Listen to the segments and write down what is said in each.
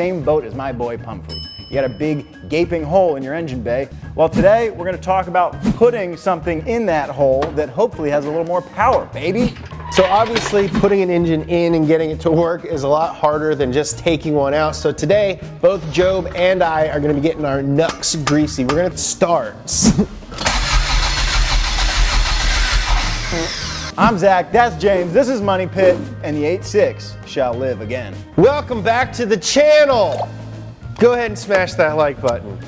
same boat as my boy Pumphrey. You got a big gaping hole in your engine bay. Well, today we're gonna talk about putting something in that hole that hopefully has a little more power, baby. So obviously putting an engine in and getting it to work is a lot harder than just taking one out. So today, both Job and I are gonna be getting our knucks greasy. We're gonna start. I'm Zach, that's James, this is Money Pit, and the 8.6 shall live again. Welcome back to the channel. Go ahead and smash that like button.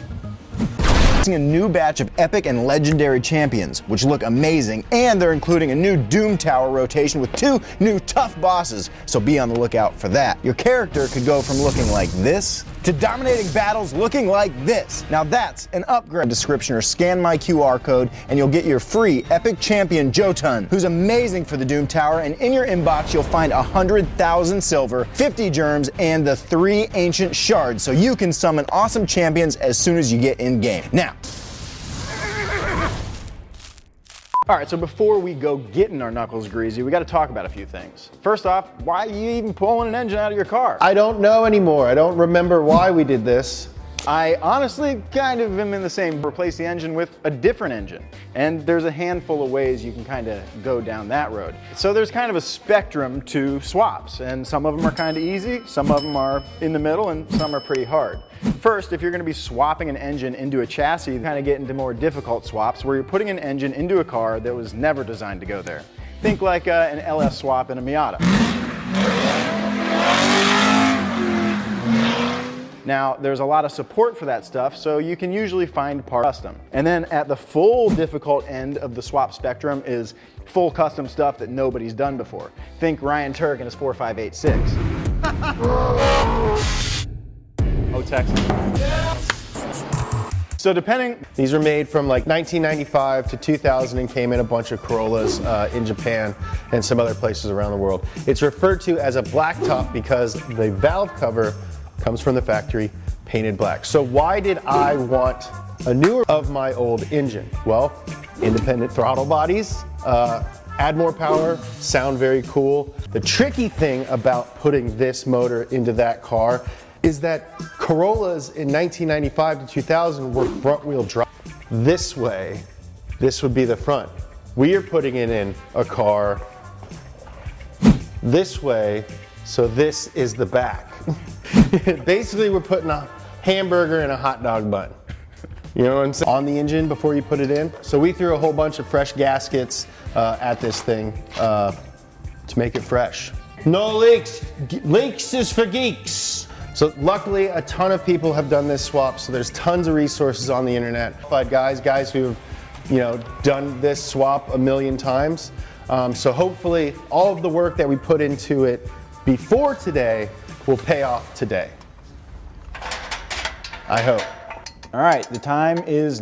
A new batch of epic and legendary champions, which look amazing, and they're including a new Doom Tower rotation with 2 new tough bosses, so be on the lookout for that. Your character could go from looking like this to dominating battles looking like this. Now that's an upgrade. Description or scan my QR code and you'll get your free epic champion Jotun, who's amazing for the Doom Tower, and in your inbox you'll find 100,000 silver, 50 germs, and the 3 ancient shards, so you can summon awesome champions as soon as you get in game. Now, all right, so before we go getting our knuckles greasy, we got to talk about a few things. First off, why are you even pulling an engine out of your car? I don't know anymore. I don't remember why we did this. I honestly kind of am in the same, replace the engine with a different engine. And there's a handful of ways you can kind of go down that road. So there's kind of a spectrum to swaps, and some of them are kind of easy, some of them are in the middle, and some are pretty hard. First, if you're going to be swapping an engine into a chassis, you kind of get into more difficult swaps where you're putting an engine into a car that was never designed to go there. Think like an LS swap in a Miata. Now, there's a lot of support for that stuff, so you can usually find parts custom. And then at the full difficult end of the swap spectrum is full custom stuff that nobody's done before. Think Ryan Turk and his 4586. Oh, Texas. So depending... These were made from like 1995 to 2000 and came in a bunch of Corollas in Japan and some other places around the world. It's referred to as a blacktop because the valve cover comes from the factory painted black. So why did I want a newer of my old engine? Well, independent throttle bodies, add more power, sound very cool. The tricky thing about putting this motor into that car is that Corollas in 1995 to 2000 were front wheel drive. This way, this would be the front. We are putting it in a car this way, so this is the back. Basically, we're putting a hamburger in a hot dog bun. You know what I'm saying? On the engine before you put it in. So we threw a whole bunch of fresh gaskets at this thing to make it fresh. No leaks. Leaks is for geeks. So luckily, a ton of people have done this swap, so there's tons of resources on the internet. Guys who've, done this swap a million times. So hopefully, all of the work that we put into it before today will pay off today. I hope. All right, the time is...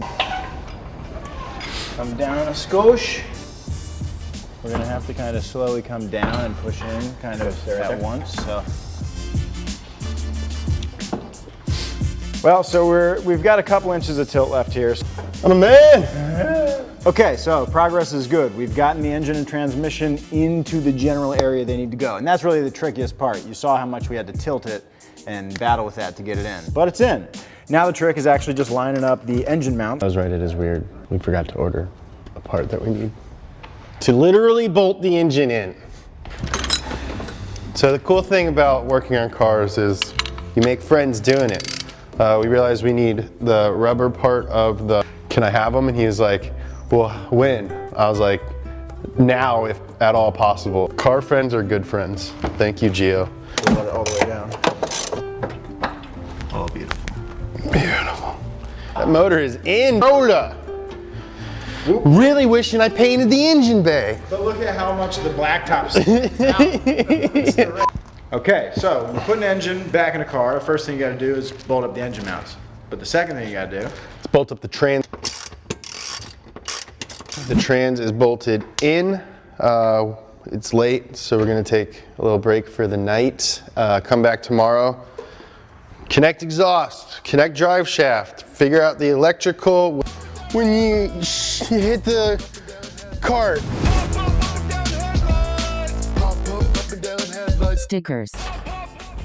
Come down a skosh. We're gonna have to kind of slowly come down and push in kind of at once. Well, so we've got a couple inches of tilt left here. I'm a man! Okay, so progress is good. We've gotten the engine and transmission into the general area they need to go. And that's really the trickiest part. You saw how much we had to tilt it and battle with that to get it in. But it's in. Now the trick is actually just lining up the engine mount. I was right, it is weird. We forgot to order a part that we need to literally bolt the engine in. So the cool thing about working on cars is you make friends doing it. We realized we need the rubber part of the, can I have them? And he was like, well, when? I was like, now, if at all possible. Car friends are good friends. Thank you, Gio. We'll let it all the way down. Oh, beautiful. Beautiful. That motor is in. Roller. Really wishing I painted the engine bay. But look at how much of the blacktop's out. Okay, so when you put an engine back in a car, the first thing you gotta do is bolt up the engine mounts. But the second thing you gotta do... Let's bolt up the trans. The trans is bolted in. It's late, so we're gonna take a little break for the night. Come back tomorrow. Connect exhaust, connect drive shaft, figure out the electrical. When you hit the cart. Stickers.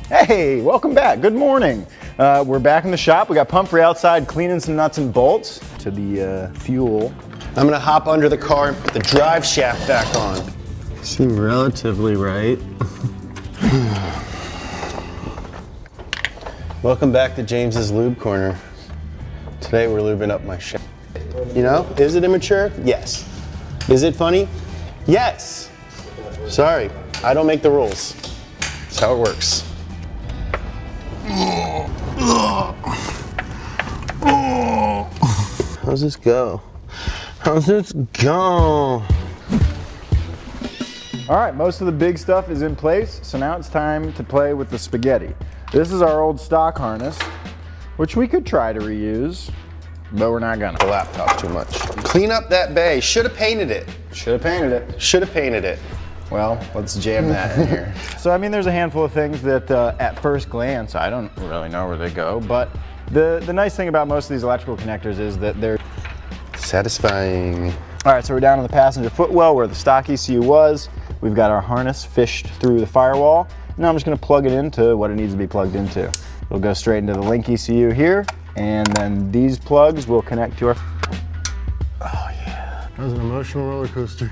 Hey, welcome back. Good morning. We're back in the shop. We got Pumphrey outside cleaning some nuts and bolts to the fuel. I'm gonna hop under the car and put the drive shaft back on. Seem relatively right. Welcome back to James's Lube Corner. Today we're lubing up my shaft. You know, is it immature? Yes. Is it funny? Yes. Sorry, I don't make the rules. That's how it works. How's this go? How's this go? All right, most of the big stuff is in place, so now it's time to play with the spaghetti. This is our old stock harness, which we could try to reuse, but we're not gonna. The laptop's too much. Clean up that bay. Should have painted it. Should have painted it. Should have painted it. Well, let's jam that in here. So, I mean, there's a handful of things that at first glance, I don't really know where they go, but the nice thing about most of these electrical connectors is that they're satisfying. All right, so we're down on the passenger footwell where the stock ECU was. We've got our harness fished through the firewall. Now I'm just gonna plug it into what it needs to be plugged into. It'll go straight into the link ECU here, and then these plugs will connect to our... Oh yeah, that was an emotional roller coaster.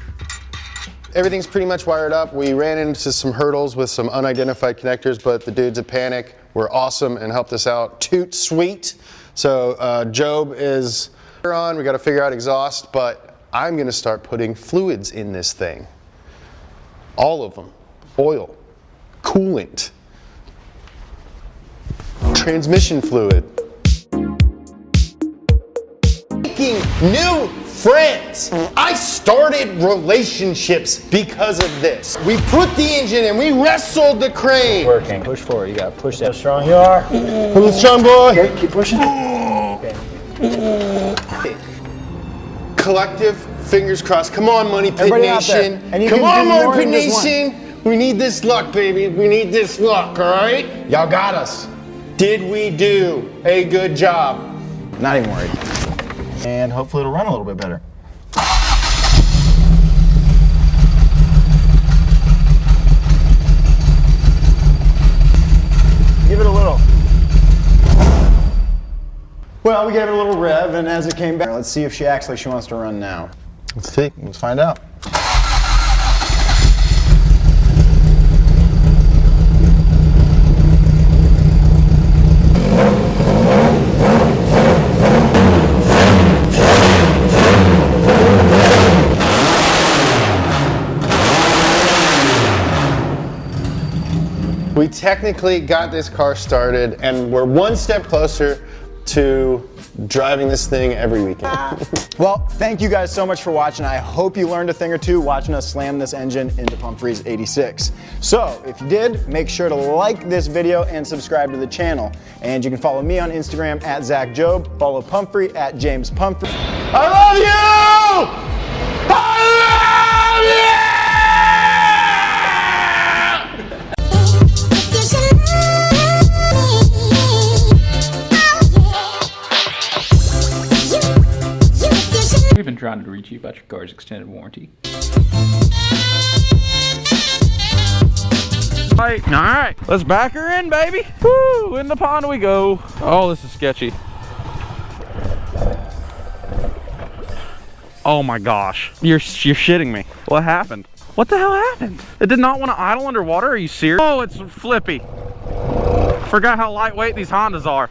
Everything's pretty much wired up. We ran into some hurdles with some unidentified connectors, but the dudes at Panic were awesome and helped us out. Toot sweet. So Job is on, we gotta figure out exhaust, but I'm gonna start putting fluids in this thing. All of them. Oil, coolant, transmission fluid. Making new friends. I started relationships because of this. We put the engine and we wrestled the crane. Working. Push forward, you gotta push that. How strong you are. Pull the strong boy. Okay, keep pushing. Okay. Collective, fingers crossed. Come on, Money Pit Everybody out there. Nation. And you Come can on, do Money more Pit than just Nation. We need this luck, baby. We need this luck, all right? Y'all got us. Did we do a good job? Not even worried. And hopefully it'll run a little bit better. Give it a little. Well, we gave it a little rev, and as it came back, let's see if she acts like she wants to run now. Let's see. Let's find out. We technically got this car started, and we're one step closer to driving this thing every weekend. Well, thank you guys so much for watching. I hope you learned a thing or two watching us slam this engine into Pumphrey's 86. So, if you did, make sure to like this video and subscribe to the channel. And you can follow me on Instagram at ZachJob, follow Pumphrey at James Pumphrey. I love you! I love you! We've been trying to reach you about your car's extended warranty. All right, let's back her in, baby. Woo, in the pond we go. Oh, this is sketchy. Oh my gosh, you're shitting me. What happened? What the hell happened? It did not want to idle underwater. Are you serious? Oh, it's flippy. Forgot how lightweight these Hondas are.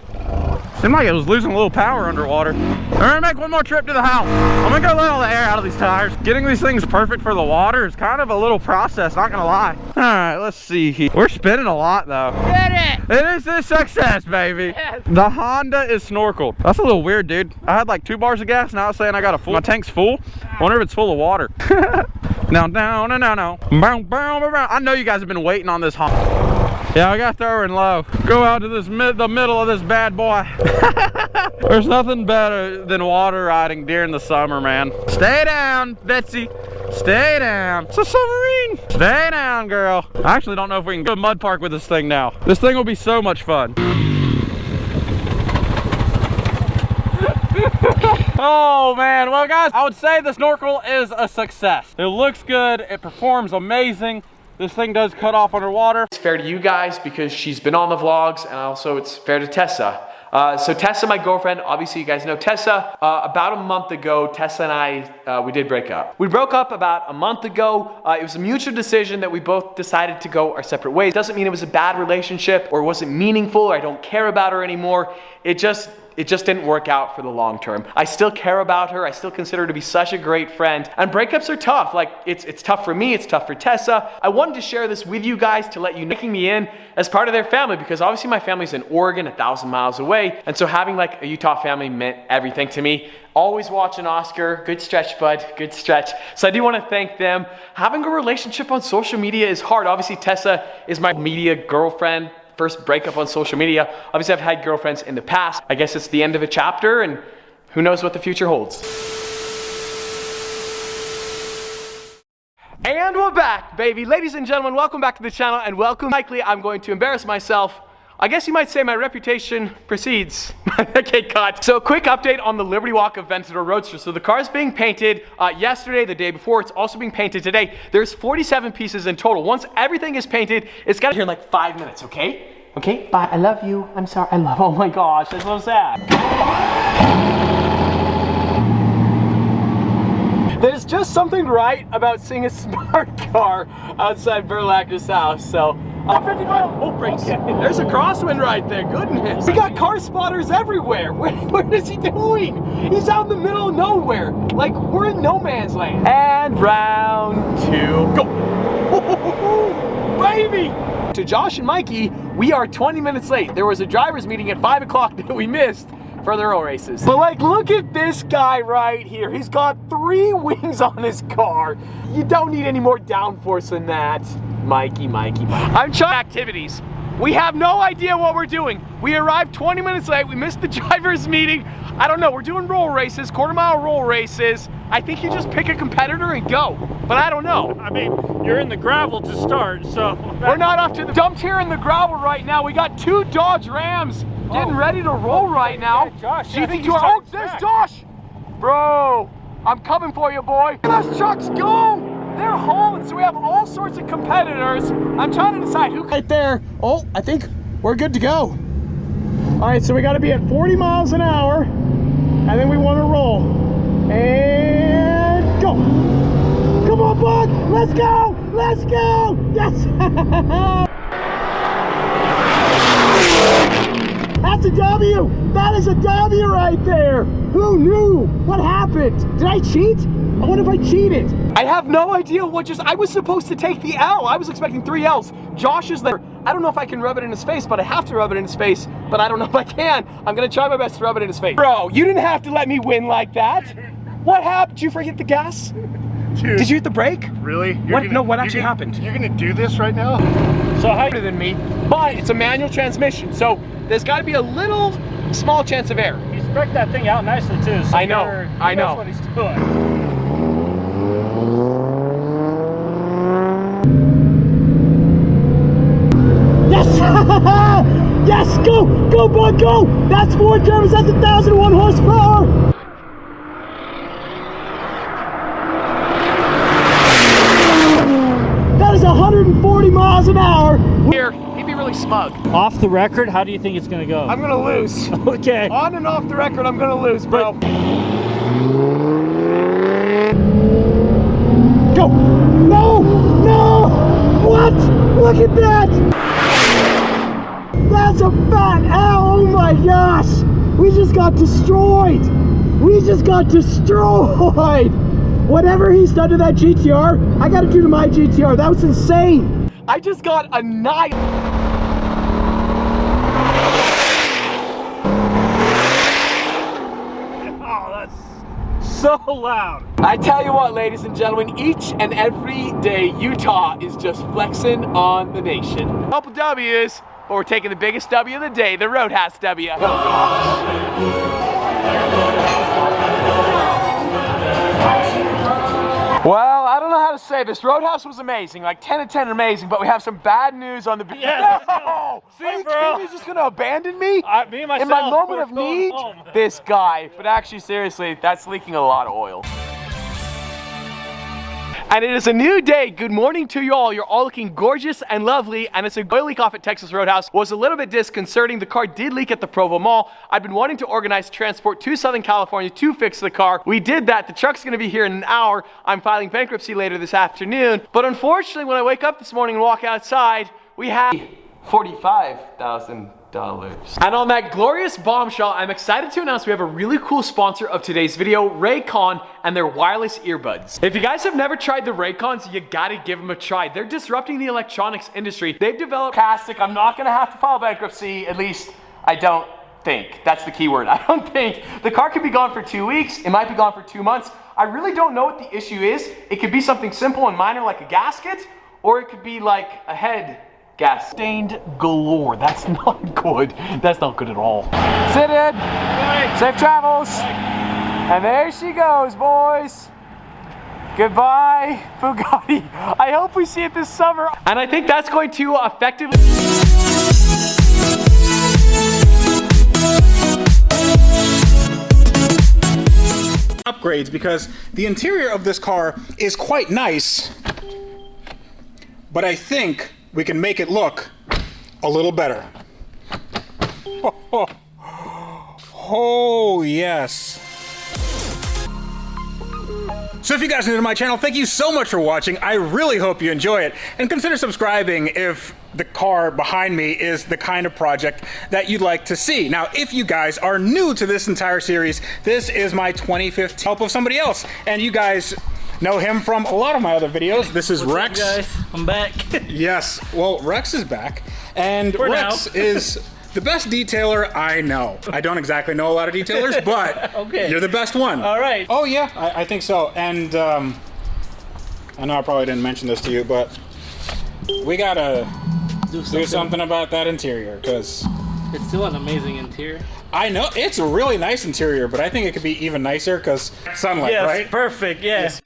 Seemed like it was losing a little power underwater. I'm gonna make one more trip to the house. I'm gonna go let all the air out of these tires. Getting these things perfect for the water is kind of a little process, not gonna lie. All right, let's see here. We're spinning a lot though. Get it! It is a success, baby. Yes. The Honda is snorkeled. That's a little weird, dude. I had like 2 bars of gas, now it's saying I got a full. My tank's full. Wonder if it's full of water. Now, down, no. I know you guys have been waiting on this Honda. Yeah, I got to throw her in low. Go out to the middle of this bad boy. There's nothing better than water riding during the summer, man. Stay down, Betsy. Stay down. It's a submarine. Stay down, girl. I actually don't know if we can go to mud park with this thing now. This thing will be so much fun. Oh man, well guys, I would say the snorkel is a success. It looks good, it performs amazing. This thing does cut off underwater. It's fair to you guys because she's been on the vlogs, and also it's fair to Tessa. So Tessa, my girlfriend, obviously you guys know Tessa. About a month ago, Tessa and I, we did break up. We broke up about a month ago. It was a mutual decision that we both decided to go our separate ways. Doesn't mean it was a bad relationship or wasn't meaningful or I don't care about her anymore. It just didn't work out for the long term. I still care about her. I still consider her to be such a great friend. And breakups are tough. Like, it's tough for me. It's tough for Tessa. I wanted to share this with you guys to let you know, taking me in as part of their family, because obviously my family's in Oregon, 1,000 miles away. And so having like a Utah family meant everything to me. Always watching Oscar. Good stretch, bud. Good stretch. So I do want to thank them. Having a relationship on social media is hard. Obviously, Tessa is my media girlfriend. First breakup on social media. Obviously, I've had girlfriends in the past. I guess it's the end of a chapter, and who knows what the future holds. And we're back, baby. Ladies and gentlemen, welcome back to the channel, and welcome. Likely, I'm going to embarrass myself. I guess you might say my reputation precedes my cut. So quick update on the Liberty Walk Aventador Roadster. So the car's being painted yesterday, the day before. It's also being painted today. There's 47 pieces in total. Once everything is painted, it's got to here in like 5 minutes, okay? Okay, bye, I love you. I'm sorry, oh my gosh, that's so sad. There's just something right about seeing a smart car outside Berlacker's house, so. 55, oh brakes. There's a crosswind right there, goodness. We got car spotters everywhere. What is he doing? He's out in the middle of nowhere. Like, we're in no man's land. And round 2, go. Baby! To Josh and Mikey, we are 20 minutes late. There was a driver's meeting at 5 o'clock that we missed for the roll races. But like, look at this guy right here. He's got 3 wings on his car. You don't need any more downforce than that. Mikey. I'm trying activities. We have no idea what we're doing. We arrived 20 minutes late. We missed the driver's meeting. I don't know. We're doing roll races, quarter-mile roll races. I think you just pick a competitor and go. But I don't know. I mean, you're in the gravel to start, so. We're not up to the dumped here in the gravel right now. We got 2 Dodge Rams getting ready to roll right now. Yeah, Josh, Do you think you are? Oh, there's Josh. Bro, I'm coming for you, boy. Let's trucks go. They're hauling, so we have all sorts of competitors. I'm trying to decide who. Right there. Oh, I think we're good to go. All right, so we got to be at 40 miles an hour, and then we want to roll. And go. Come on, bud. Let's go. Let's go. Yes. That's a W. That is a W right there. Who knew? What happened? Did I cheat? I wonder if I cheated. I have no idea what I was supposed to take the L. I was expecting 3 L's. Josh is there. I don't know if I can rub it in his face, but I have to rub it in his face. But I don't know if I can. I'm gonna try my best to rub it in his face. Bro, you didn't have to let me win like that. What happened? Did you forget the gas? Dude, did you hit the brake? Really? What actually happened? You're gonna do this right now? So higher than me, but it's a manual transmission. So there's gotta be a little small chance of error. He's spec'd that thing out nicely too. So I know. He knows what he's doing. Yes! Yes! Go! Go, boy, go! That's 4 turbos, that's 1,001 horsepower! That is 140 miles an hour! Here, he'd be really smug. Off the record, how do you think it's gonna go? I'm gonna lose. Okay. On and off the record, I'm gonna lose, bro. Go! No! No! What? Look at that! That's a fat L! Oh my gosh! We just got destroyed! We just got destroyed! Whatever he's done to that GTR, I gotta do to my GTR. That was insane! I just got annihilated! Oh, that's so loud. I tell you what, ladies and gentlemen, each and every day Utah is just flexing on the nation. A couple W's, but we're taking the biggest W of the day, the Roadhouse W. Oh, well, I don't know how to say this. Roadhouse was amazing, like 10 of 10 amazing, but we have some bad news on the... Yeah, no! see, Are you bro? kidding me? He's just gonna abandon me? Me and myself, in my moment we're of going need? home. This guy. But actually, seriously, that's leaking a lot of oil. And it is a new day. Good morning to you all. You're all looking gorgeous and lovely. And it's a oil leak off at Texas Roadhouse. Was a little bit disconcerting. The car did leak at the Provo Mall. I've been wanting to organize transport to Southern California to fix the car. We did that. The truck's gonna be here in an hour. I'm filing bankruptcy later this afternoon. But unfortunately, when I wake up this morning and walk outside, we have $45,000. And on that glorious bombshell, I'm excited to announce we have a really cool sponsor of today's video, Raycon and their wireless earbuds. If you guys have never tried the Raycons, you gotta give them a try. They're disrupting the electronics industry. They've developed fantastic. I'm not gonna have to file bankruptcy, at least I don't think. That's the key word. I don't think. The car could be gone for 2 weeks. It might be gone for 2 months. I really don't know what the issue is. It could be something simple and minor like a gasket, or it could be like a head gas stained galore. That's not good. That's not good at all. Sit in. Safe travels. And there she goes, boys. Goodbye, Bugatti. I hope we see it this summer. And I think that's going to effectively... upgrades, because the interior of this car is quite nice, but I think we can make it look a little better. Oh yes. So if you guys are new to my channel, thank you so much for watching. I really hope you enjoy it, and consider subscribing if the car behind me is the kind of project that you'd like to see. Now, if you guys are new to this entire series, this is my 2015 help of somebody else, and you guys know him from a lot of my other videos. This is Rex. What's up, guys? I'm back. Yes, well, Rex is back, and For Rex is the best detailer I know. I don't exactly know a lot of detailers, but okay. You're the best one. All right. Oh yeah, I think so. And I know I probably didn't mention this to you, but we gotta do something about that interior, because it's still an amazing interior. I know it's a really nice interior, but I think it could be even nicer because sunlight, Yes, right? perfect. Yes.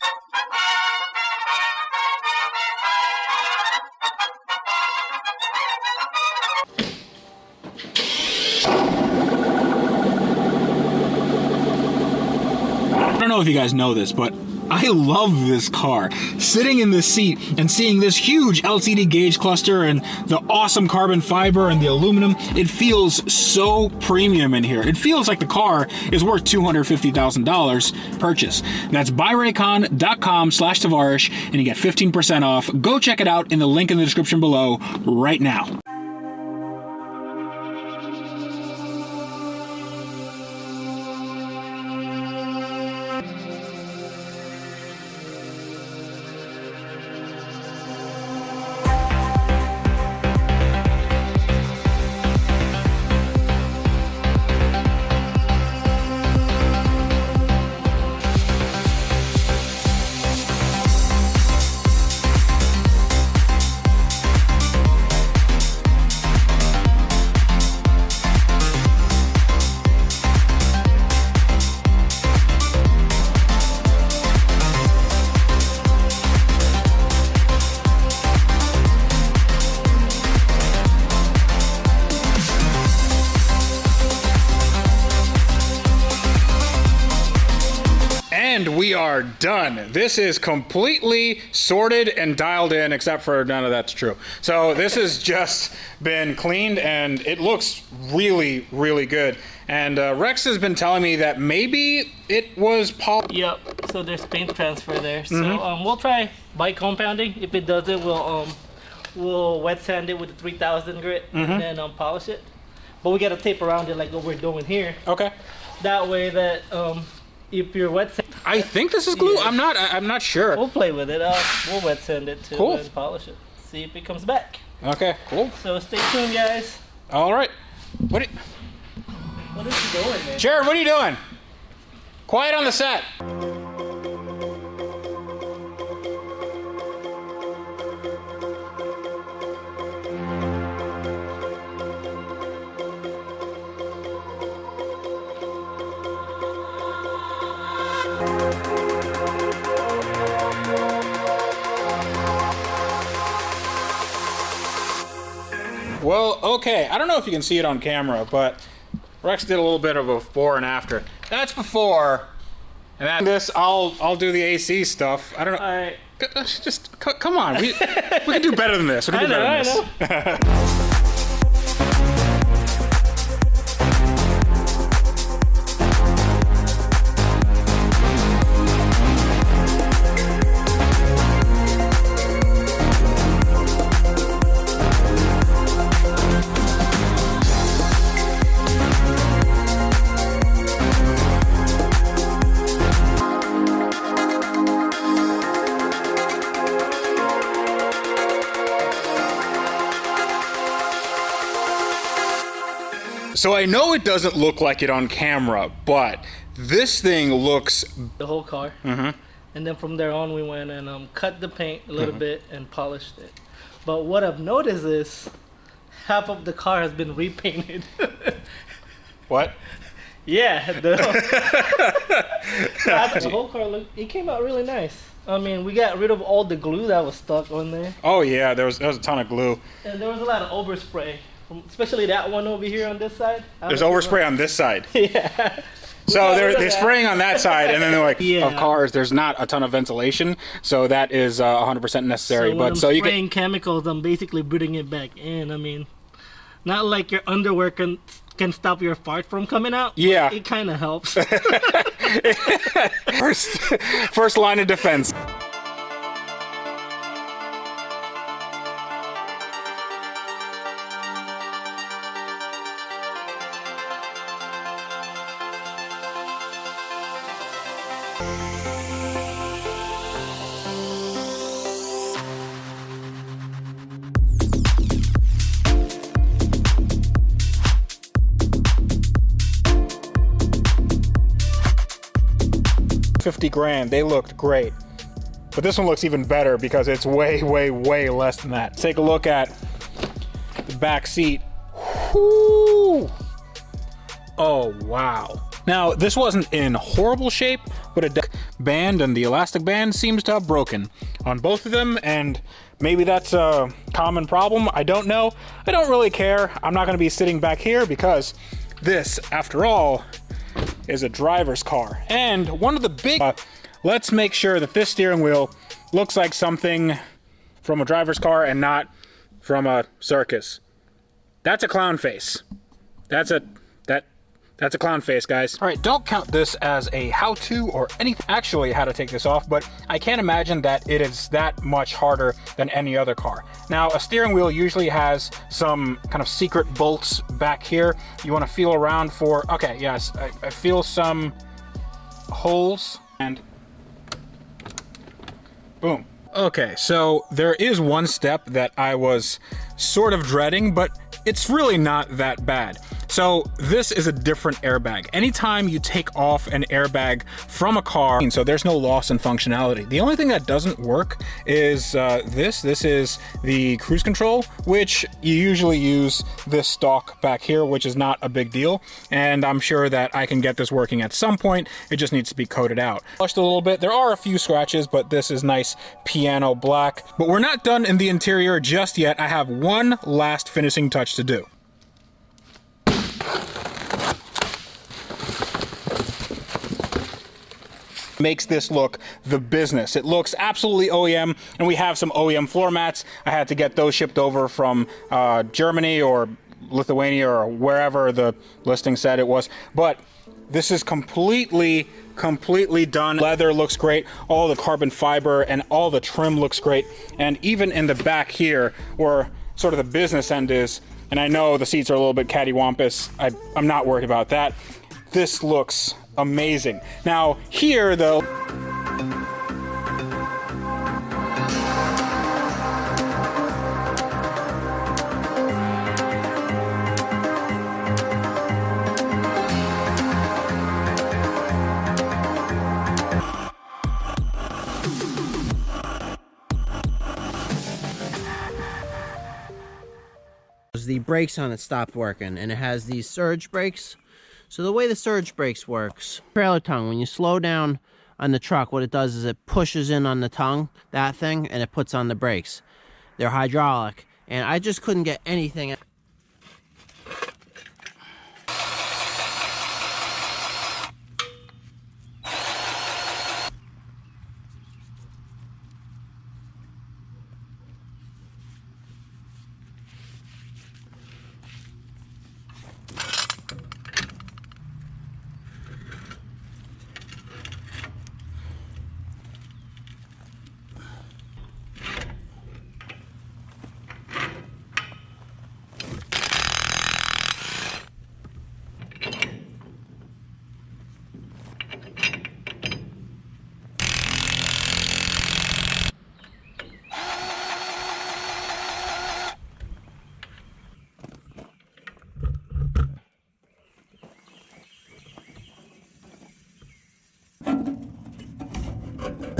I don't know if you guys know this, but I love this car. Sitting in this seat and seeing this huge LCD gauge cluster and the awesome carbon fiber and the aluminum, it feels so premium in here. It feels like the car is worth $250,000 purchase. That's buyraycon.com/Tavarish and you get 15% off. Go check it out in the link in the description below right now. And we are done. This is completely sorted and dialed in, except for none of that's true. So this has just been cleaned and it looks really, really good. And Rex has been telling me that maybe it was Yep. So there's paint transfer there. So we'll try bike compounding. If it doesn't, we'll wet sand it with the 3000 grit and then polish it. But we gotta tape around it like what we're doing here. Okay. That way that if you're wet sand, I think this is glue. Yeah. I'm not sure. we'll play with it. We'll wet sand it too and polish it. See if it comes back. Okay, cool. So stay tuned, guys. All right. What is he doing, man? Jared, what are you doing? Quiet on the set. Well, okay, I don't know if you can see it on camera, but Rex did a little bit of a before and after. That's before, and then this, I'll do the AC stuff. I don't know. All right, Just come on. We can do better than this. We can do better than this. So I know it doesn't look like it on camera, but this thing looks... The whole car. And then from there on, we went and cut the paint a little bit and polished it. But what I've noticed is half of the car has been repainted. What? Yeah. The whole car, it came out really nice. I mean, we got rid of all the glue that was stuck on there. Oh yeah, there was a ton of glue. And there was a lot of overspray. Especially that one over here on this side. There's overspray on this side. Yeah. So they're spraying on that side, and then they're like, Yeah. of cars, there's not a ton of ventilation, so that is 100% necessary. So when I'm spraying chemicals, I'm basically putting it back in. I mean, not like your underwear can stop your fart from coming out. Yeah. It kind of helps. First line of defense. $50,000, they looked great. But this one looks even better because it's way, way, way less than that. Take a look at the back seat. Whoo! Oh, wow. Now, this wasn't in horrible shape, but a band and the elastic band seems to have broken on both of them, and maybe that's a common problem. I don't know. I don't really care. I'm not gonna be sitting back here because this, after all, is a driver's car. And one of the big, let's make sure that this steering wheel looks like something from a driver's car and not from a circus. That's a clown face. That's a clown face, guys. All right, don't count this as a how-to or anything, actually how to take this off, but I can't imagine that it is that much harder than any other car. Now, a steering wheel usually has some kind of secret bolts back here. You want to feel around for, okay, yes, I feel some holes, and boom. Okay, so there is one step that I was sort of dreading, but it's really not that bad. So this is a different airbag. Anytime you take off an airbag from a car, so there's no loss in functionality. The only thing that doesn't work is this. This is the cruise control, which you usually use this stalk back here, which is not a big deal. And I'm sure that I can get this working at some point. It just needs to be coated out. Polished a little bit. There are a few scratches, but this is nice piano black. But we're not done in the interior just yet. I have one last finishing touch to do. Makes this look the business. It looks absolutely OEM, and we have some OEM floor mats. I had to get those shipped over from Germany or Lithuania or wherever the listing said it was, but this is completely done. Leather looks great, all the carbon fiber and all the trim looks great, and even in the back here, where sort of the business end is, and I know the seats are a little bit cattywampus, I'm not worried about that. This looks amazing. Now here though, the brakes on it stopped working, and it has these surge brakes. So the way the surge brakes works, trailer tongue, when you slow down on the truck, what it does is it pushes in on the tongue, that thing, and it puts on the brakes. They're hydraulic, and I just couldn't get anything.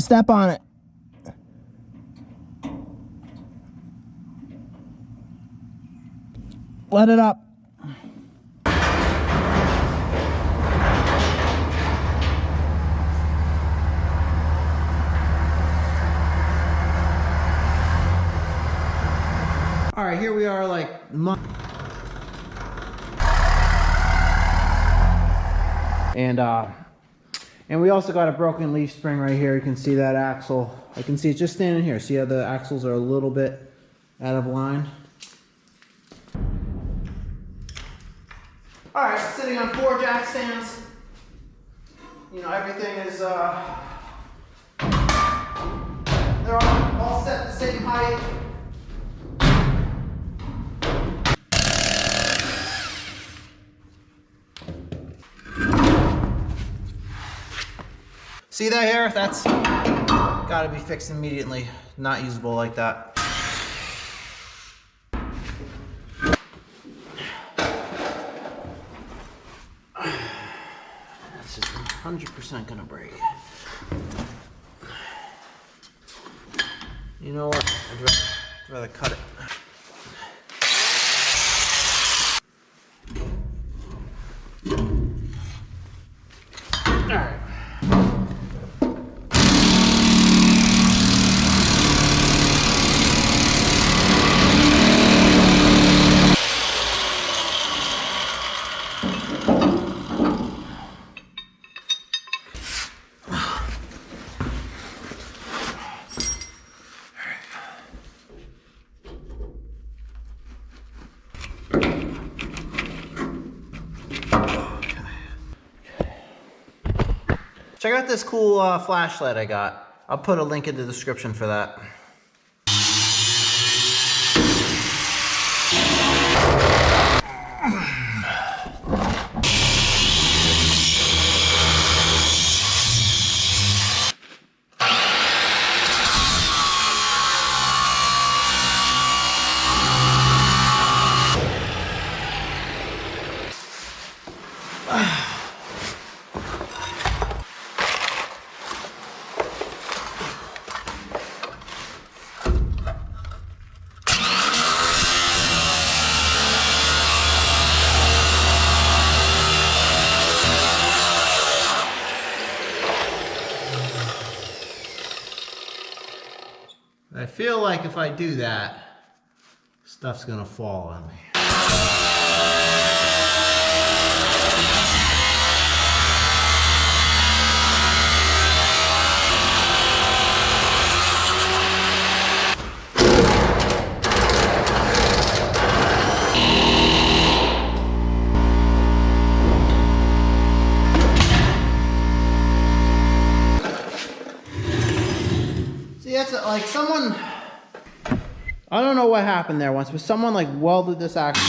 step on it. Let it up. All right, here we are, like and we also got a broken leaf spring right here. You can see that axle. I can see it just standing here. See how the axles are a little bit out of line? All right, sitting on 4 jack stands. You know, everything is, they're all set the same height. See that here? That's gotta be fixed immediately. Not usable like that. That's just 100% gonna break. You know what? I'd rather cut it. All right. Check out this cool flashlight I got. I'll put a link in the description for that. I feel like if I do that, stuff's gonna fall on me. See, that's like someone, I don't know what happened there once, but someone like welded this axle.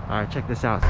All right, check this out.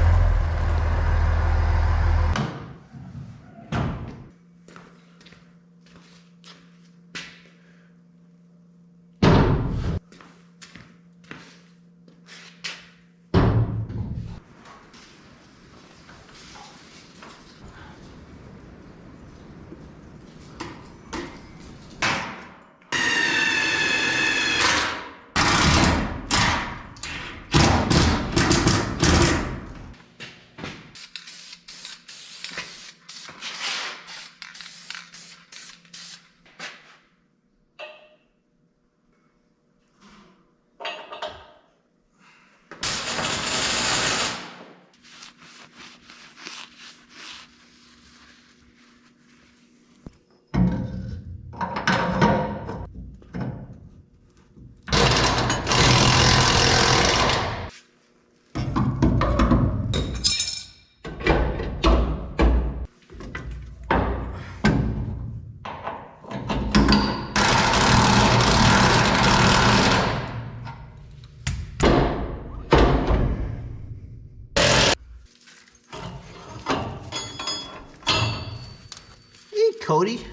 Cody,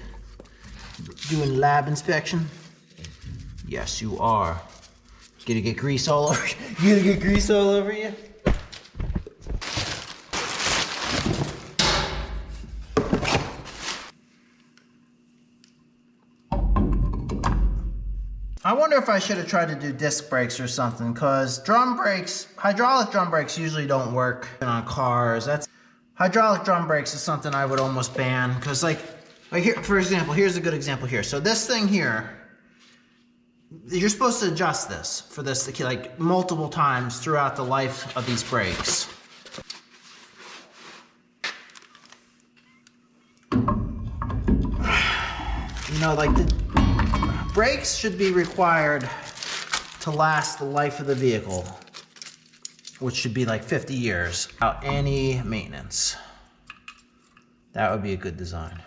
doing lab inspection. Yes, you are. Gonna get grease all over you. You gonna get grease all over you? I wonder if I should have tried to do disc brakes or something, because drum brakes, hydraulic drum brakes usually don't work on cars. Hydraulic drum brakes is something I would almost ban, because like here, for example, here's a good example here. So this thing here, you're supposed to adjust this for this like multiple times throughout the life of these brakes. You know, like the brakes should be required to last the life of the vehicle, which should be like 50 years without any maintenance. That would be a good design.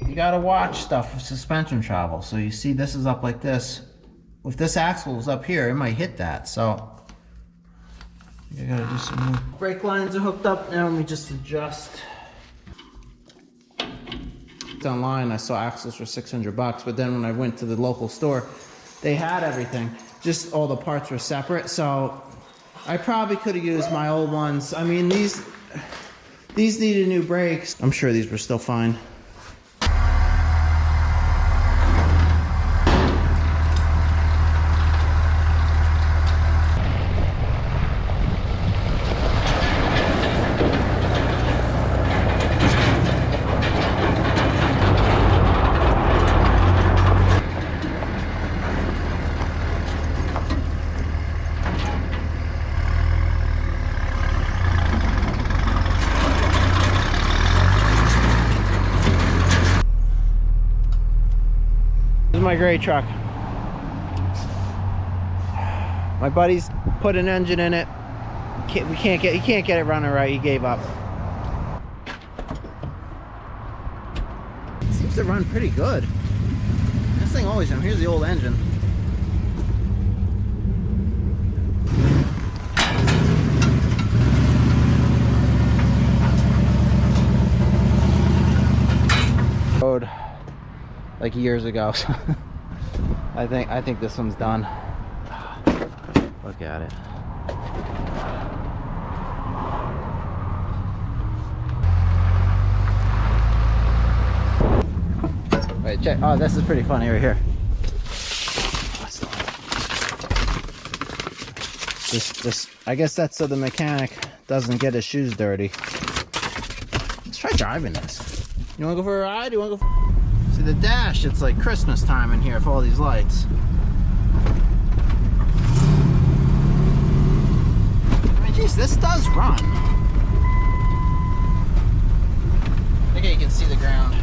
You gotta watch stuff with suspension travel. So you see this is up like this. If this axle is up here, it might hit that. So you gotta do some more. Brake lines are hooked up. Now let me just adjust. Online, I saw axles for $600, but then when I went to the local store, they had everything. Just all the parts were separate. So I probably could have used my old ones. I mean, these needed new brakes. I'm sure these were still fine. My gray truck. My buddy's put an engine in it. He can't get it running right. He gave up. It seems to run pretty good. This thing always runs. Here's the old engine. Road like years ago. I think this one's done. Look at it. Wait, check. Oh, this is pretty funny right here. This. I guess that's so the mechanic doesn't get his shoes dirty. Let's try driving this. You want to go for a ride? You want to go? See the dash, it's like Christmas time in here for all these lights. I mean, geez, this does run. Look how you can see the ground.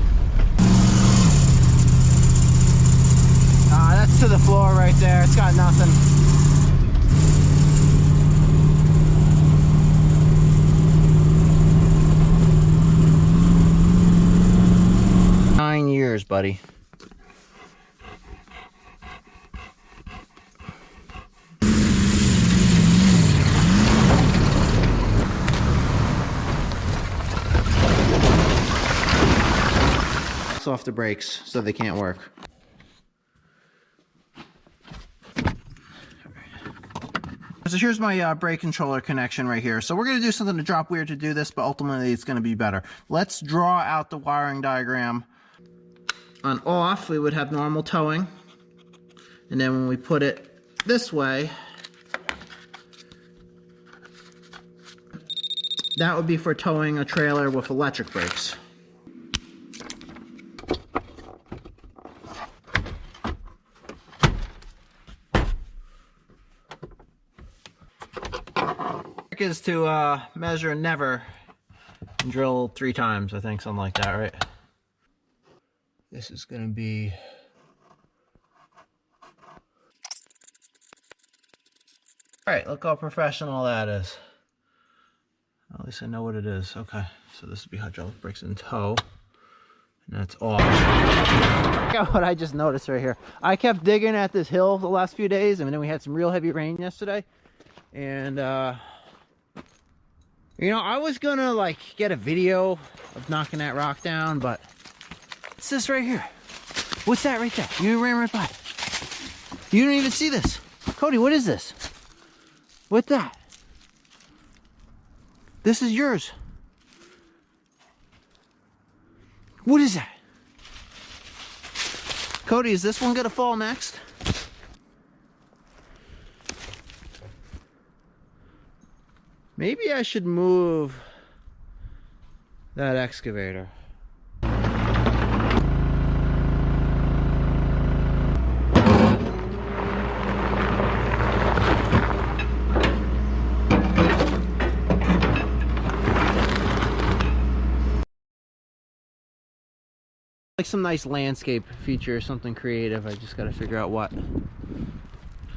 That's to the floor right there. It's got nothing. Years, buddy. Off the brakes so they can't work. So here's my brake controller connection right here. So we're going to do something to drop weird to do this, but ultimately it's going to be better. Let's draw out the wiring diagram. On off, we would have normal towing. And then when we put it this way, that would be for towing a trailer with electric brakes. Is to measure never and drill 3 times, I think, something like that, right? This is gonna be all right. Look how professional that is. At least I know what it is. Okay, so this would be hydraulic brakes in tow, and that's off. Look at what I just noticed right here. I kept digging at this hill the last few days, and then we had some real heavy rain yesterday, and you know, I was gonna like get a video of knocking that rock down, but what's this right here? What's that right there? You ran right by. You didn't even see this. Cody, what is this? What's that? This is yours. What is that? Cody, is this one gonna fall next? Maybe I should move that excavator. Like some nice landscape feature or something creative. I just gotta figure out what.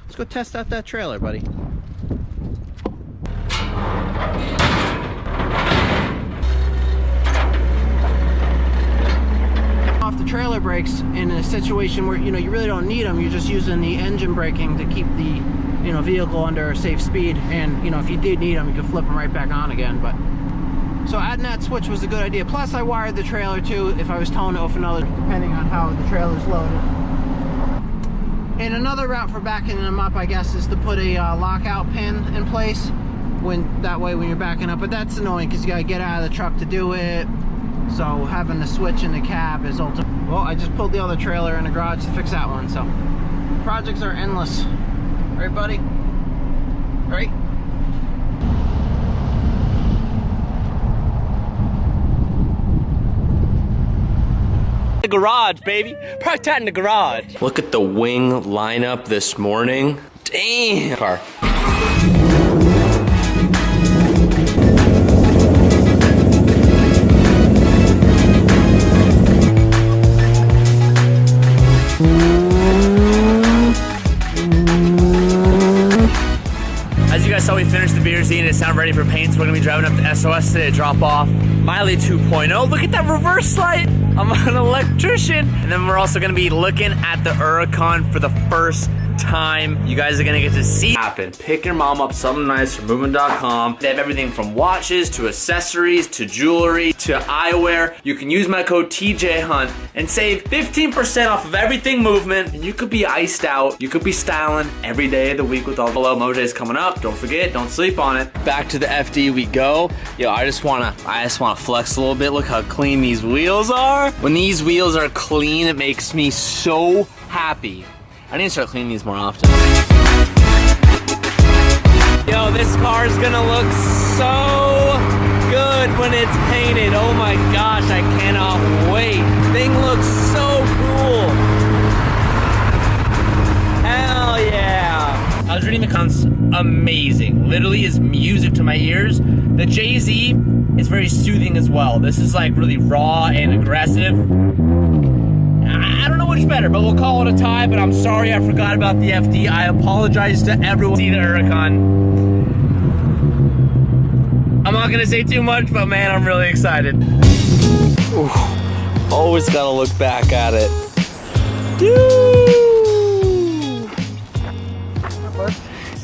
Let's go test out that trailer, buddy. Off the trailer brakes in a situation where, you know, you really don't need them. You're just using the engine braking to keep the, you know, vehicle under a safe speed. And, you know, if you did need them, you could flip them right back on again. But so adding that switch was a good idea. Plus I wired the trailer too if I was towing it with another, depending on how the trailer's loaded. And another route for backing them up, I guess, is to put a lockout pin in place. That way when you're backing up, but that's annoying because you gotta get out of the truck to do it. So having the switch in the cab is ultimate. Well, I just pulled the other trailer in the garage to fix that one. So projects are endless, right, buddy? Right? The garage, baby. Park that in the garage. Look at the wing lineup this morning. Damn. Car. As you guys saw, we finished the beer scene. It's now ready for paint, so we're gonna be driving up to SOS today to drop off Miley 2.0. Look at that reverse light. I'm an electrician. And then we're also gonna be looking at the Huracan for the first time. You guys are gonna get to see happen. Pick your mom up something nice from movement.com. They have everything from watches to accessories to jewelry to eyewear. You can use my code TJHunt and save 15% off of everything Movement. And you could be iced out. You could be styling every day of the week with all the low Mo days coming up. Don't forget, don't sleep on it. Back to the FD we go. Yo, I just wanna flex a little bit. Look how clean these wheels are. When these wheels are clean, it makes me so happy. I need to start cleaning these more often. Yo, this car is gonna look so good when it's painted. Oh my gosh, I cannot wait. Thing looks so cool. Hell yeah. I was reading the comments, amazing. Literally is music to my ears. The Jay-Z is very soothing as well. This is like really raw and aggressive. I don't know which better, but we'll call it a tie. But I'm sorry I forgot about the FD. I apologize to everyone. See the Huracan. I'm not gonna say too much, but man, I'm really excited. Ooh, always gotta look back at it. Dude.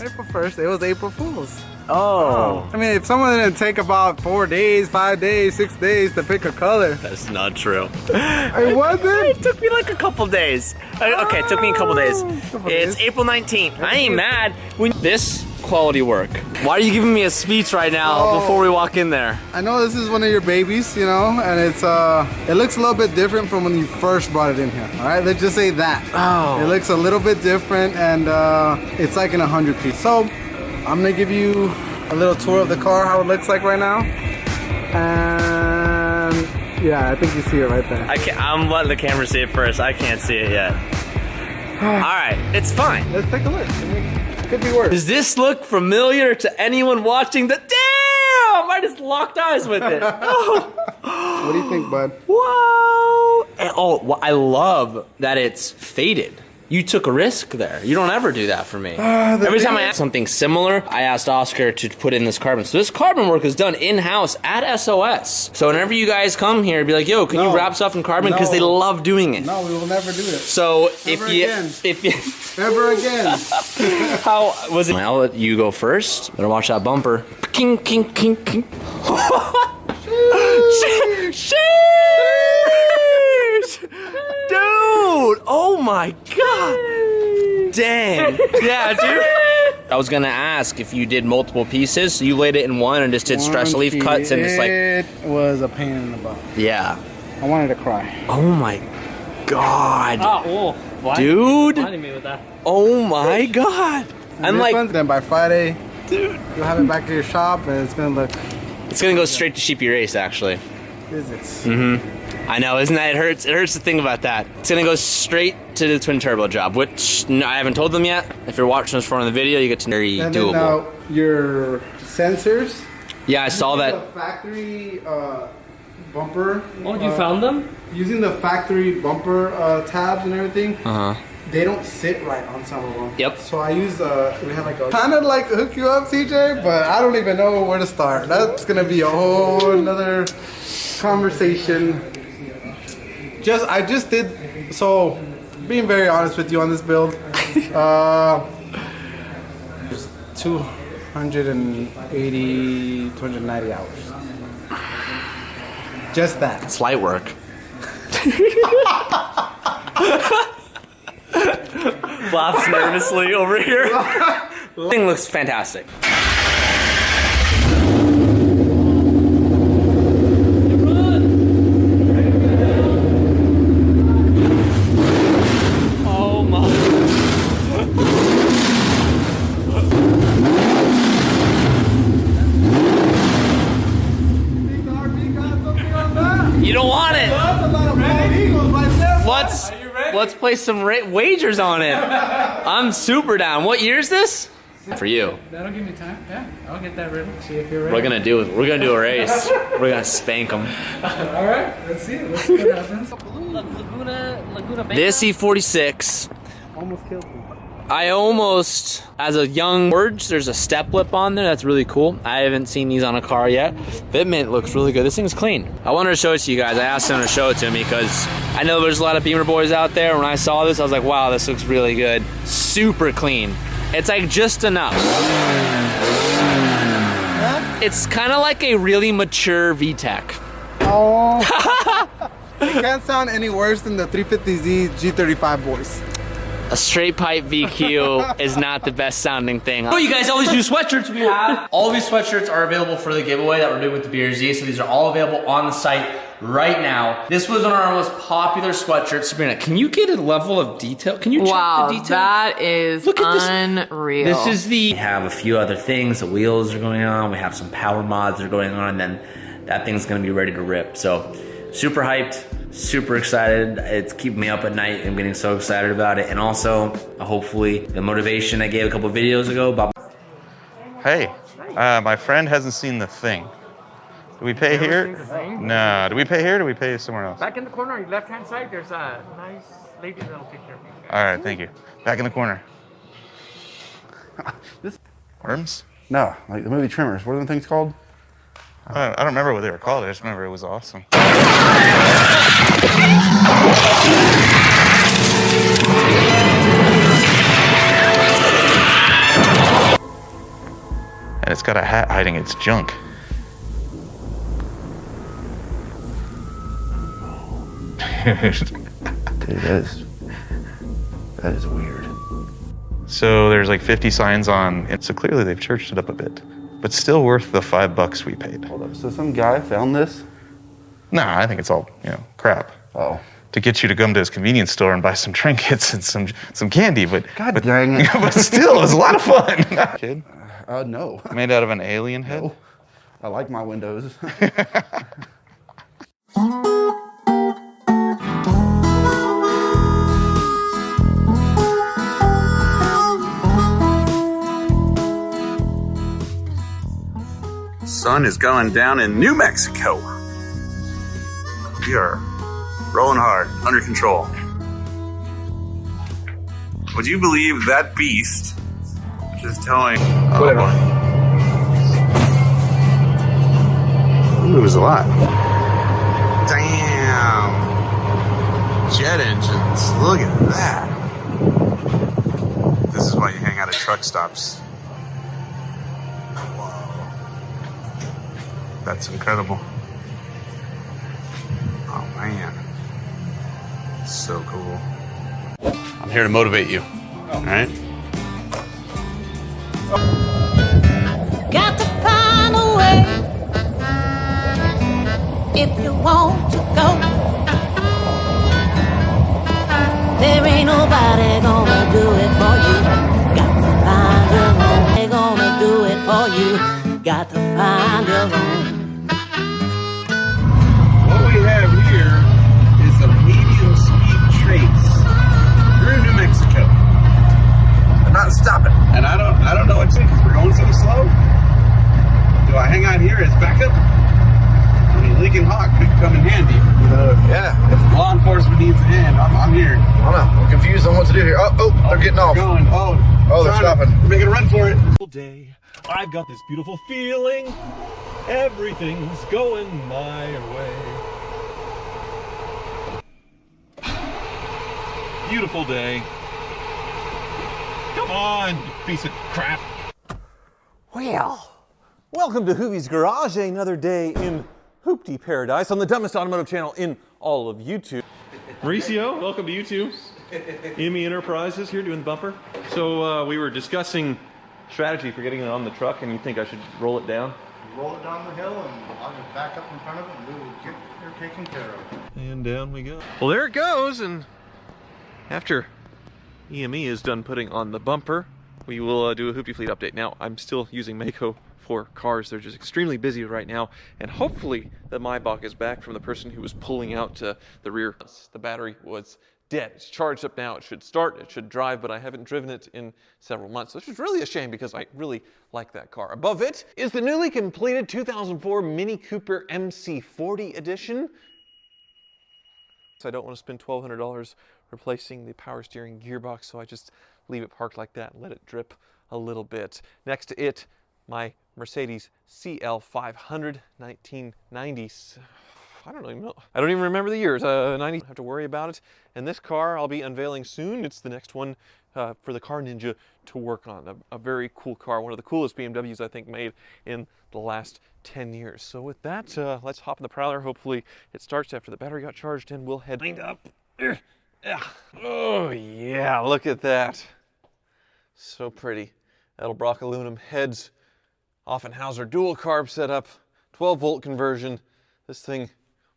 April 1st, it was April Fool's. Oh. I mean, if someone didn't take about 4 days, 5 days, 6 days to pick a color. That's not true. It wasn't? It took me like a couple days. Okay, it took me a couple days. It's April 19th. I ain't mad. This quality work. Why are you giving me a speech right now before we walk in there? I know this is one of your babies, you know, and it's it looks a little bit different from when you first brought it in here. All right, let's just say that. Oh. It looks a little bit different, and it's like in a 100-piece. So I'm gonna give you a little tour of the car, how it looks like right now, and yeah, I think you see it right there. I'm letting the camera see it first. I can't see it yet. All right, it's fine. Let's take a look. It could be worse. Does this look familiar to anyone watching the? Damn! I just locked eyes with it. Oh. What do you think, bud? Whoa! And, I love that it's faded. You took a risk there. You don't ever do that for me. Every time I ask something similar, I asked Oscar to put in this carbon. So this carbon work is done in-house at SOS. So whenever you guys come here, be like, yo, can you wrap stuff in carbon? Because they love doing it. No, we will never do it. So Never again. Never again. How was it? I'll let you go first. Better watch that bumper. King, king, king, king. Sheesh! Dude! Oh my god! Dang! Yeah, dude. I was gonna ask if you did multiple pieces, so you laid it in one and just did stress relief cuts and just like. It was a pain in the butt. Yeah. I wanted to cry. Oh my god. Oh, why? Dude! Reminded me with that. Oh my god! I'm like. Then by Friday, dude, you'll have it back to your shop and it's gonna look. It's gonna go straight to Sheepy Race, actually. Is it? Mm-hmm. I know, isn't that? It hurts. It hurts to think about that. It's gonna go straight to the twin turbo job, which I haven't told them yet. If you're watching this from the video, you get to very And doable. then now your sensors. Yeah, I saw that. The factory bumper. Oh, you found them? Using the factory bumper tabs and everything. Uh huh. They don't sit right on some of them. Yep. So I use we have like a kind of like hook you up, CJ, but I don't even know where to start. That's gonna be a whole another conversation. I just did, so being very honest with you on this build, 280, 290 hours. Just that. It's light work. Flops nervously over here. Thing looks fantastic. You don't want it. Let's place some wagers on it. I'm super down. What year is this? For you. That'll give me time. Yeah, I'll get that ready. See if you're ready. We're gonna do a race. We're gonna spank them. All right, let's see. Let's see what happens. Laguna This E46. Almost killed me. I almost, as a young Forge, there's a step lip on there. That's really cool. I haven't seen these on a car yet. Fitment looks really good. This thing's clean. I wanted to show it to you guys. I asked them to show it to me because I know there's a lot of Beamer boys out there. When I saw this, I was like, wow, this looks really good. Super clean. It's like just enough. It's kind of like a really mature VTEC. Oh. It can't sound any worse than the 350Z G35 boys. A straight pipe VQ is not the best sounding thing. Oh, you guys always do sweatshirts we have. All these sweatshirts are available for the giveaway that we're doing with the BRZ, so these are all available on the site right now. This was one of our most popular sweatshirts. Sabrina, can you get a level of detail? Can you check the detail? That is Look at unreal. This is the... We have a few other things. The wheels are going on. We have some power mods that are going on, and then that thing's gonna be ready to rip. So, super hyped. Super excited. It's keeping me up at night. I'm getting so excited about it. And also, hopefully, the motivation I gave a couple videos ago about... Hey, my friend hasn't seen the thing. Do we pay here? No. Do we pay here or do we pay somewhere else? Back in the corner on your left-hand side, there's a nice lady that'll take care of you. All right, thank you. Back in the corner. Worms? No, like the movie Tremors. What are the things called? I don't remember what they were called. I just remember it was awesome. And it's got a hat hiding its junk. Dude, that is weird. So there's like 50 signs on, and so clearly they've churched it up a bit, but still worth the $5 we paid. Hold up, so some guy found this? Nah, I think it's all, crap. Oh. To get you to come to his convenience store and buy some trinkets and some candy, but dang it. but still, it was a lot of fun. Kid? No. Made out of an alien head? No. I like my windows. Sun is going down in New Mexico. We are rolling hard, under control. Would you believe that beast is towing? Whatever. Ooh, it was a lot. Damn. Jet engines. Look at that. This is why you hang out at truck stops. That's incredible. Oh man. So cool. I'm here to motivate you. Alright? Got to find a way if you want to go. There ain't nobody gonna do it for you. Got to find your own. They're gonna do it for you. Got to find your own. What we have here is a medium speed trace through New Mexico. I'm not stopping. And I don't know what to do because we're going so slow. Do I hang out here as backup? I mean, Lincoln Hawk could come in handy. Yeah. If law enforcement needs a hand, I'm here. I don't know. I'm confused on what to do here. Oh, they're getting off. Going. Oh, they're stopping. We're making a run for it. Day. I've got this beautiful feeling. Everything's going my way. Beautiful day. Come on, you piece of crap. Well, welcome to Hoovie's Garage, another day in Hoopty Paradise on the dumbest automotive channel in all of YouTube. Mauricio, welcome to YouTube. Emmy Enterprises here doing the bumper. So we were discussing strategy for getting it on the truck, and you think I should roll it down? Roll it down the hill, and I'll just back up in front of it, and we will get her taken care of. And down we go. Well, there it goes, and after EME is done putting on the bumper, we will do a Hoopty Fleet update. Now, I'm still using Mako for cars. They're just extremely busy right now, and hopefully the Maybach is back from the person who was pulling out the rear. The battery was dead. It's charged up now. It should start, it should drive, but I haven't driven it in several months, which is really a shame because I really like that car. Above it is the newly completed 2004 Mini Cooper MC40 edition. So I don't want to spend $1,200 replacing the power steering gearbox, so I just leave it parked like that and let it drip a little bit. Next to it, my Mercedes CL500 1990s. I don't even know. I don't even remember the years. 90. I have to worry about it. And this car I'll be unveiling soon. It's the next one for the Car Ninja to work on. A very cool car. One of the coolest BMWs I think made in the last 10 years. So with that, let's hop in the Prowler. Hopefully it starts after the battery got charged and we'll head up. Oh yeah, look at that. So pretty. Edelbrock aluminum heads. Offenhauser dual carb setup. 12 volt conversion. This thing,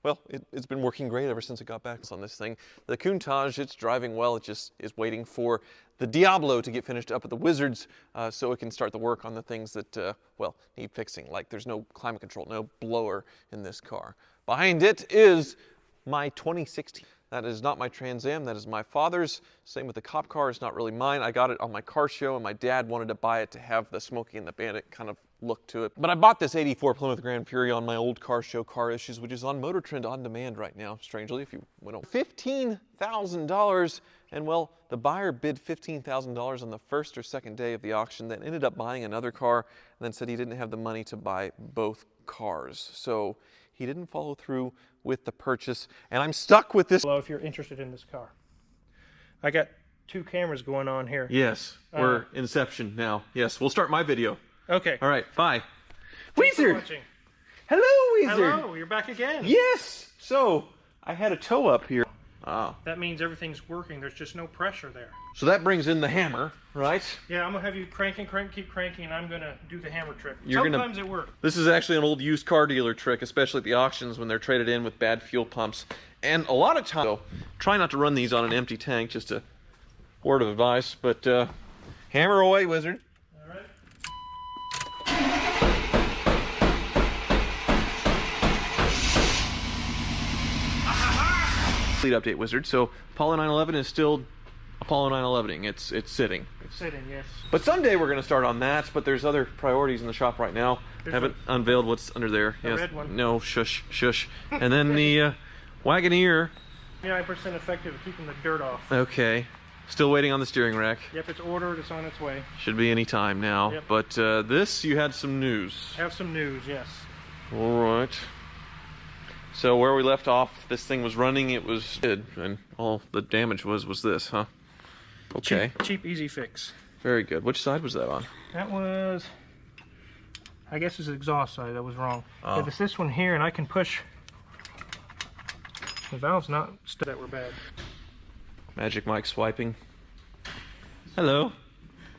well, it's been working great ever since it got back on this thing. The Countach, it's driving well. It just is waiting for the Diablo to get finished up at the Wizards so it can start the work on the things that, well, need fixing. Like there's no climate control, no blower in this car. Behind it is my 2016. That is not my Trans Am, that is my father's. Same with the cop car, it's not really mine. I got it on my car show and my dad wanted to buy it to have the Smokey and the Bandit kind of look to it. But I bought this 84 Plymouth Grand Fury on my old car show Car Issues, which is on Motor Trend on demand right now, strangely, if you went on. $15,000, and well, the buyer bid $15,000 on the first or second day of the auction, then ended up buying another car, and then said he didn't have the money to buy both cars. So he didn't follow through with the purchase, and I'm stuck with this. Hello, if you're interested in this car. I got 2 cameras going on here. Yes, we're Inception now. Yes, we'll start my video. Okay. All right, bye. Thanks for Weezer! watching. Hello, Weezer! Hello, you're back again. Yes! So, I had a tow up here. Ah. That means everything's working. There's just no pressure there. So that brings in the hammer, right? Yeah, I'm gonna have you crank and crank, keep cranking, and I'm gonna do the hammer trick. You're Sometimes it works. This is actually an old used car dealer trick, especially at the auctions when they're traded in with bad fuel pumps. And a lot of times, so try not to run these on an empty tank, just a word of advice. But hammer away, wizard. Fleet update, wizard. So Apollo 911 is still Apollo 911ing. It's sitting. It's sitting, yes. But someday we're going to start on that. But there's other priorities in the shop right now. Haven't unveiled what's under there. The red one. No, shush, shush. And then the Wagoneer. 99% effective at keeping the dirt off. Okay. Still waiting on the steering rack. Yep, it's ordered. It's on its way. Should be any time now. Yep. But this, you had some news. Have some news, yes. All right. So where we left off, this thing was running, it was good, and all the damage was this, huh? Okay. Cheap, easy fix. Very good. Which side was that on? That was, I guess it's the exhaust side. That was wrong. Oh. If it's this one here, and I can push, the valve's not that were bad. Magic Mike swiping. Hello.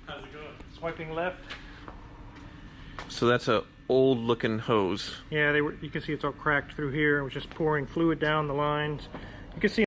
How's it going? Swiping left. So that's a old looking hose. Yeah, you can see it's all cracked through here. It was just pouring fluid down the lines. You can see